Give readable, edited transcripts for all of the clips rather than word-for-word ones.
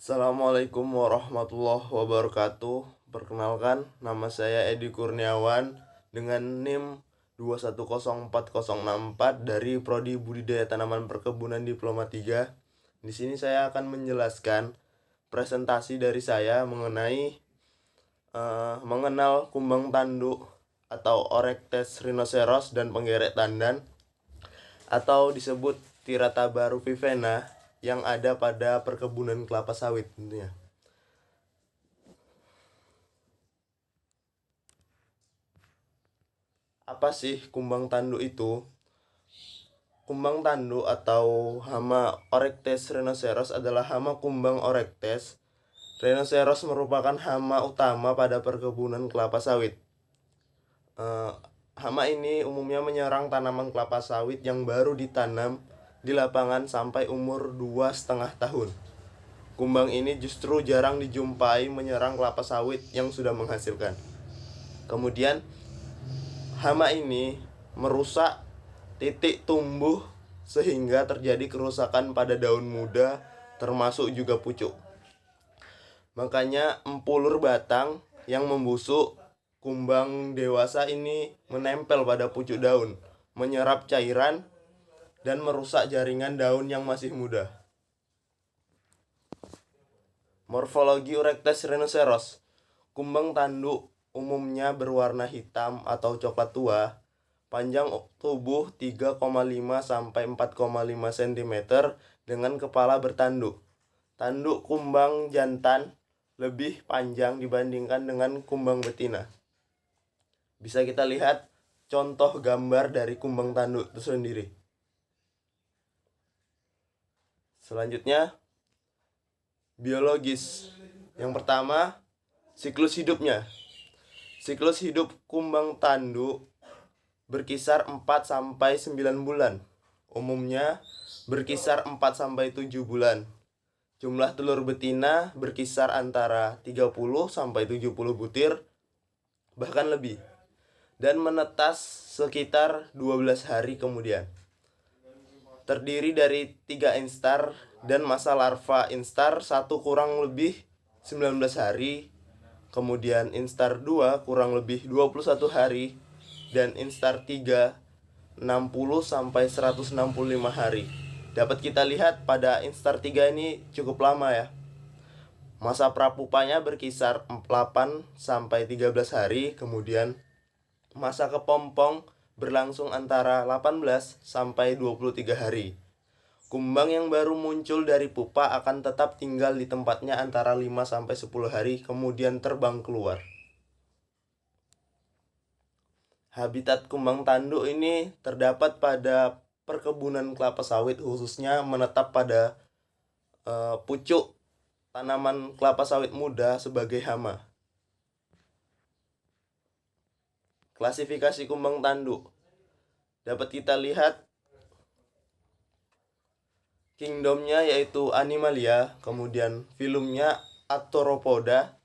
Assalamualaikum warahmatullahi wabarakatuh. Perkenalkan, nama saya Edi Kurniawan dengan NIM 2104064 dari Prodi Budidaya Tanaman Perkebunan Diploma 3. Di sini saya akan menjelaskan presentasi dari saya mengenai mengenal kumbang tanduk atau Orectes rhinoceros dan penggerek tandan atau disebut Tirata rufifena yang ada pada perkebunan kelapa sawit tentunya. Apa sih kumbang tanduk itu? Kumbang tanduk atau hama Orectes rhinoceros adalah hama kumbang Orectes. Rhinoceros merupakan hama utama pada perkebunan kelapa sawit. Hama ini umumnya menyerang tanaman kelapa sawit yang baru ditanam di lapangan sampai umur 2,5 tahun. Kumbang ini justru jarang dijumpai menyerang kelapa sawit yang sudah menghasilkan. Kemudian, hama ini merusak titik tumbuh sehingga terjadi kerusakan pada daun muda termasuk juga pucuk. Makanya empulur batang yang membusuk kumbang dewasa ini menempel pada pucuk daun, menyerap cairan dan merusak jaringan daun yang masih muda. Morfologi Orectes rhinoceros. Kumbang tanduk umumnya berwarna hitam atau coklat tua, panjang tubuh 3,5 sampai 4,5 cm dengan kepala bertanduk. Tanduk kumbang jantan lebih panjang dibandingkan dengan kumbang betina. Bisa kita lihat contoh gambar dari kumbang tanduk itu sendiri. Selanjutnya, biologis. Yang pertama, siklus hidupnya. Siklus hidup kumbang tanduk berkisar 4 sampai 9 bulan. Umumnya berkisar 4 sampai 7 bulan. Jumlah telur betina berkisar antara 30 sampai 70 butir bahkan lebih, dan menetas sekitar 12 hari kemudian. Terdiri dari 3 instar dan masa larva instar 1 kurang lebih 19 hari, kemudian instar 2 kurang lebih 21 hari, dan instar 3 60 sampai 165 hari. Dapat kita lihat pada instar 3 ini cukup lama ya. Masa prapupanya berkisar 8 sampai 13 hari, kemudian masa kepompong berlangsung antara 18 sampai 23 hari. Kumbang yang baru muncul dari pupa akan tetap tinggal di tempatnya antara 5 sampai 10 hari, kemudian terbang keluar. Habitat kumbang tanduk ini terdapat pada perkebunan kelapa sawit, khususnya menetap pada pucuk tanaman kelapa sawit muda sebagai hama. Klasifikasi kumbang tanduk dapat kita lihat kingdomnya yaitu Animalia, kemudian filumnya Arthropoda,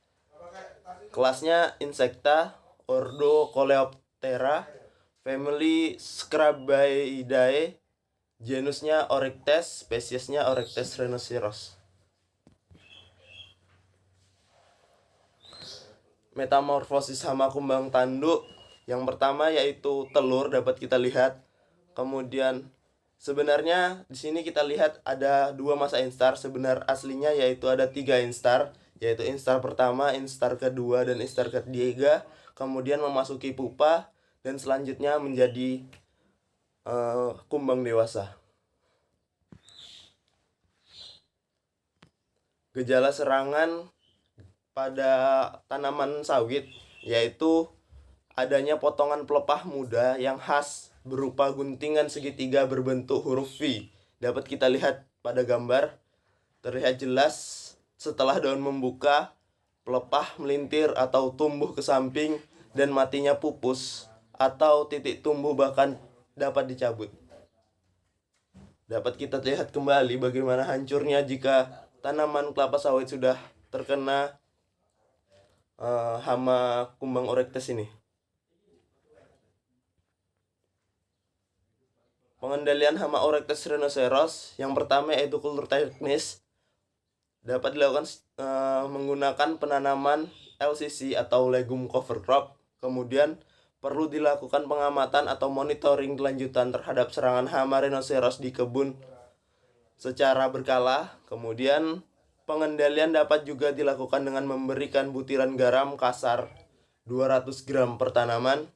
kelasnya Insecta, ordo Coleoptera, family Scrabeidae, genusnya Orectes, spesiesnya Orectes rhinoceros. Metamorfosis hama kumbang tanduk yang pertama yaitu telur dapat kita lihat. Kemudian sebenarnya di sini kita lihat ada 2 masa instar, sebenar aslinya yaitu ada 3 instar, yaitu instar pertama, instar kedua, dan instar ketiga, kemudian memasuki pupa dan selanjutnya menjadi kumbang dewasa. Gejala serangan pada tanaman sawit yaitu adanya potongan pelepah muda yang khas berupa guntingan segitiga berbentuk huruf V. Dapat kita lihat pada gambar, terlihat jelas setelah daun membuka, pelepah melintir atau tumbuh ke samping dan matinya pupus atau titik tumbuh bahkan dapat dicabut. Dapat kita lihat kembali bagaimana hancurnya jika tanaman kelapa sawit sudah terkena hama kumbang Orectes ini. Pengendalian hama Orectes rhinoceros yang pertama yaitu kultur teknis. dapat dilakukan menggunakan penanaman LCC atau legume cover crop. Kemudian perlu dilakukan pengamatan atau monitoring lanjutan terhadap serangan hama rhinoceros di kebun secara berkala. Kemudian pengendalian dapat juga dilakukan dengan memberikan butiran garam kasar 200 gram per tanaman.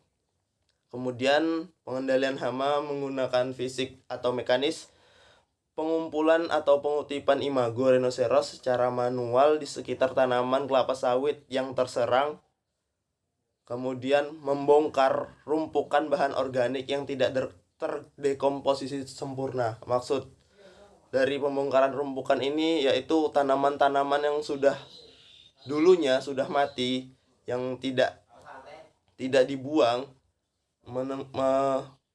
Kemudian pengendalian hama menggunakan fisik atau mekanis, pengumpulan atau pengutipan imago rhinoceros secara manual di sekitar tanaman kelapa sawit yang terserang. Kemudian membongkar rumpukan bahan organik yang tidak terdekomposisi sempurna. Maksud dari pembongkaran rumpukan ini yaitu tanaman-tanaman yang dulunya sudah mati, yang tidak dibuang,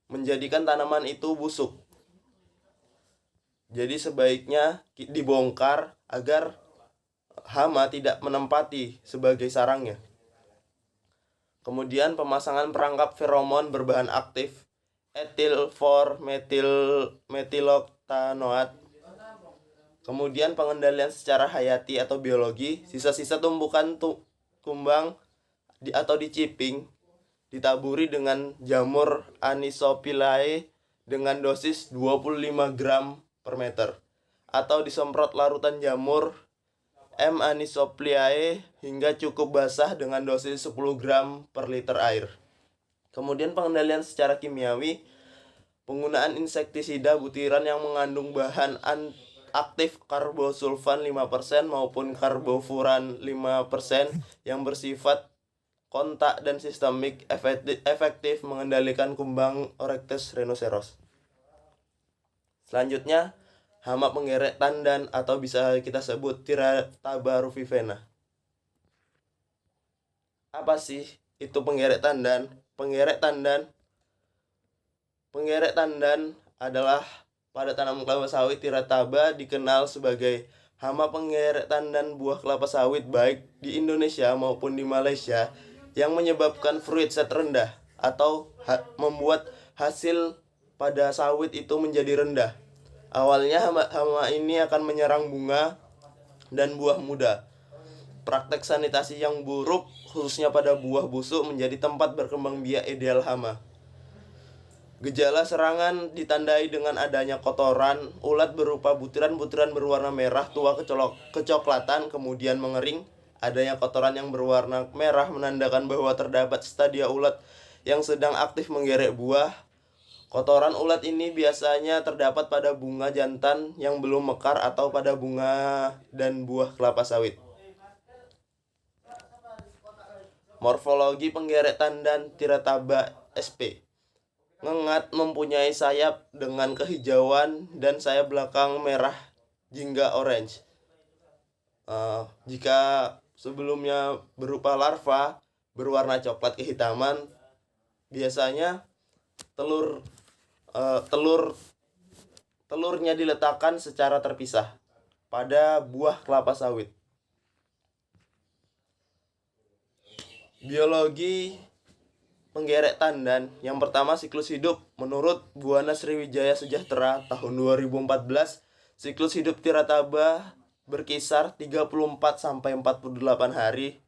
menjadikan tanaman itu busuk. Jadi sebaiknya dibongkar agar hama tidak menempati sebagai sarangnya. Kemudian pemasangan perangkap feromon berbahan aktif etil 4-metiloktanoat. Kemudian pengendalian secara hayati atau biologi, sisa-sisa tumbukan kumbang atau diciping ditaburi dengan jamur Anisopilae dengan dosis 25 gram per meter, atau disemprot larutan jamur M. Anisopliae hingga cukup basah dengan dosis 10 gram per liter air. Kemudian pengendalian secara kimiawi, penggunaan insektisida butiran yang mengandung bahan aktif karbosulfan 5% maupun karbofuran 5% yang bersifat kontak dan sistemik efektif mengendalikan kumbang Oryctes rhinoceros. Selanjutnya, hama pengerek tandan atau bisa kita sebut Tirataba rufifena. Apa sih itu pengerek tandan? Pengerek tandan adalah pada tanaman kelapa sawit Tirataba dikenal sebagai hama pengerek tandan buah kelapa sawit baik di Indonesia maupun di Malaysia yang menyebabkan fruit set rendah atau membuat hasil pada sawit itu menjadi rendah. Awalnya hama ini akan menyerang bunga dan buah muda. Praktek sanitasi yang buruk, khususnya pada buah busuk, menjadi tempat berkembang biak ideal hama. Gejala serangan ditandai dengan adanya kotoran ulat berupa butiran-butiran berwarna merah tua kecoklatan, kemudian mengering. Adanya kotoran yang berwarna merah menandakan bahwa terdapat stadia ulat yang sedang aktif menggerek buah. Kotoran ulat ini biasanya terdapat pada bunga jantan yang belum mekar atau pada bunga dan buah kelapa sawit. Morfologi pengerek tandan Tirataba sp. Ngengat, mempunyai sayap dengan kehijauan dan sayap belakang merah jingga orange. Jika sebelumnya berupa larva berwarna coklat kehitaman, biasanya telurnya diletakkan secara terpisah pada buah kelapa sawit. Biologi penggerek tandan. Yang pertama, siklus hidup. Menurut Buana Sriwijaya Sejahtera tahun 2014, siklus hidup Tirataba berkisar 34-48 hari.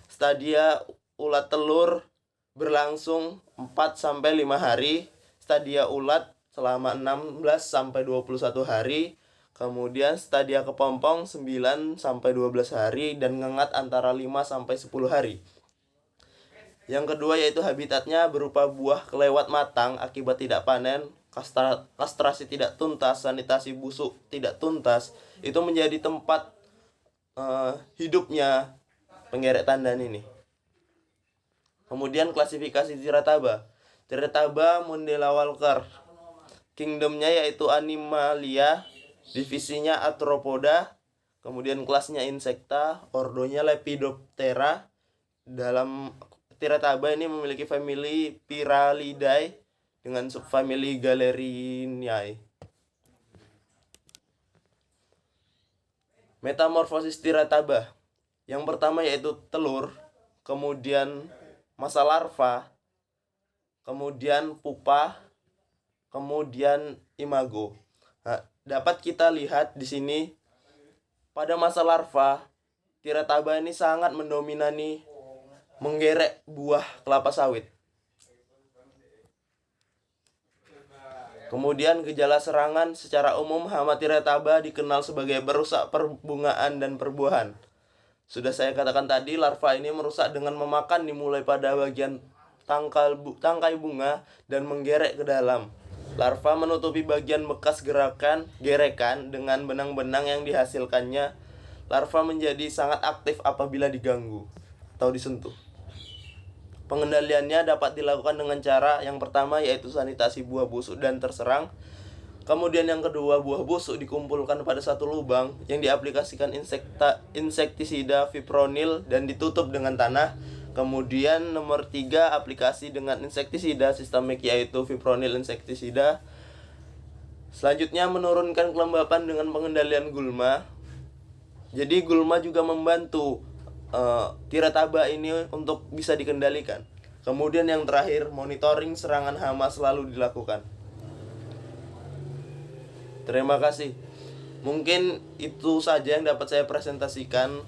Stadia ulat telur berlangsung 4-5 hari. Stadia ulat selama 16-21 hari. Kemudian stadia kepompong 9-12 hari dan ngengat antara 5-10 hari. Yang kedua yaitu habitatnya berupa buah kelewat matang akibat tidak panen, kastrasi tidak tuntas, sanitasi busuk tidak tuntas. Itu menjadi tempat hidupnya pengerek tandan ini. Kemudian klasifikasi Tirataba. Tirataba Mundella Walker. Kingdomnya yaitu Animalia, divisinya Arthropoda, kemudian kelasnya Insecta, ordonya Lepidoptera. Dalam Tirataba ini memiliki famili Pyralidae dengan subfamili Galeriniae. Metamorfosis Tirataba. Yang pertama yaitu telur, kemudian masa larva, kemudian pupa, kemudian imago. Nah, dapat kita lihat di sini pada masa larva, Tirataba ini sangat mendominasi menggerek buah kelapa sawit. Kemudian gejala serangan secara umum hama Tirataba dikenal sebagai merusak perbungaan dan perbuahan. Sudah saya katakan tadi, larva ini merusak dengan memakan dimulai pada bagian tangkai bunga dan menggerek ke dalam. Larva menutupi bagian bekas gerekan dengan benang-benang yang dihasilkannya. Larva menjadi sangat aktif apabila diganggu atau disentuh. Pengendaliannya dapat dilakukan dengan cara yang pertama yaitu sanitasi buah busuk dan terserang. Kemudian yang kedua, buah busuk dikumpulkan pada satu lubang yang diaplikasikan insektisida fipronil dan ditutup dengan tanah. Kemudian nomor 3, aplikasi dengan insektisida sistemik yaitu fipronil insektisida. Selanjutnya menurunkan kelembapan dengan pengendalian gulma. Jadi gulma juga membantu Tirataba ini untuk bisa dikendalikan. Kemudian yang terakhir, monitoring serangan hama selalu dilakukan. Terima kasih. Mungkin itu saja yang dapat saya presentasikan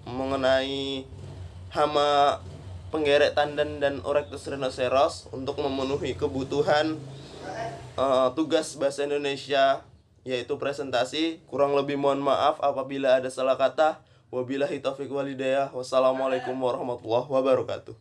mengenai hama penggerek tandan dan Orectus rhinoceros untuk memenuhi kebutuhan tugas bahasa Indonesia, yaitu presentasi. Kurang lebih mohon maaf apabila ada salah kata. Wabillahi taufiq walhidayah. Wassalamualaikum warahmatullahi wabarakatuh.